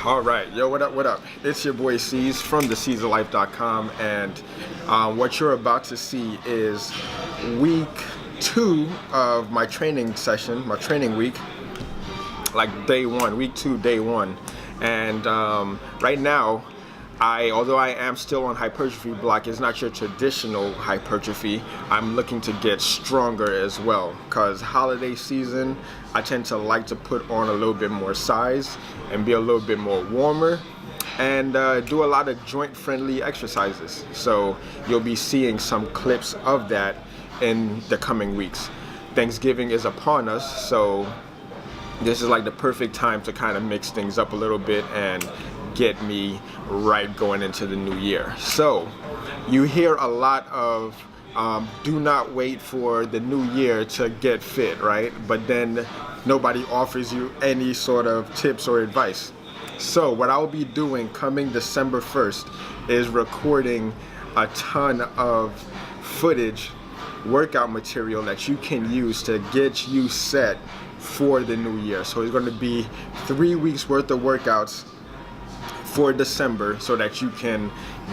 All right, yo, what up, what up? It's your boy C's from theseasonlife.com, and what you're about to see is week 2 of my training session, my training week, like day 1, week 2, day 1. And right now, although I am still on hypertrophy block, it's not your traditional hypertrophy. I'm looking to get stronger as well, because holiday season, I tend to like to put on a little bit more size and be a little bit more warmer, and do a lot of joint friendly exercises. So you'll be seeing some clips of that in the coming weeks. Thanksgiving is upon us, so this is like the perfect time to kind of mix things up a little bit and get me right going into the new year. So you hear a lot of do not wait for the new year to get fit, right? But then nobody offers you any sort of tips or advice. So what I'll be doing coming December 1st is recording a ton of footage, workout material that you can use to get you set for the new year. So it's going to be 3 weeks worth of workouts for December, so that you can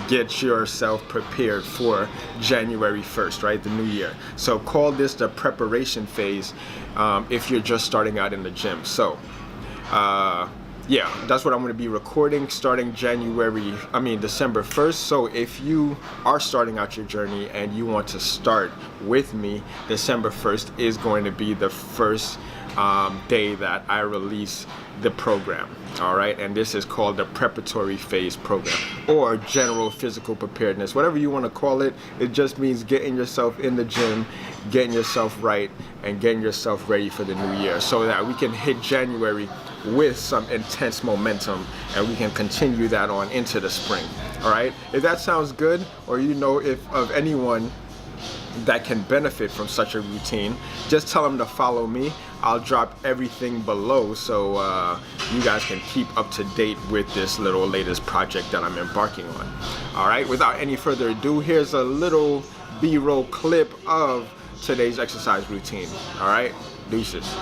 get yourself prepared for January 1st, right, the new year. So call this the preparation phase if you're just starting out in the gym. So yeah, that's what I'm going to be recording starting December 1st. So if you are starting out your journey and you want to start with me, December 1st is going to be the first day that I release the program. All right, and this is called the preparatory phase program, or general physical preparedness, whatever you want to call it. It just means getting yourself in the gym, getting yourself right, and getting yourself ready for the new year, so that we can hit January with some intense momentum and we can continue that on into the spring. All right, if that sounds good, or you know of anyone that can benefit from such a routine, just tell them to follow me. I'll drop everything below, so you guys can keep up to date with this little latest project that I'm embarking on. All right, without any further ado, here's a little B-roll clip of today's exercise routine. All right, deuces.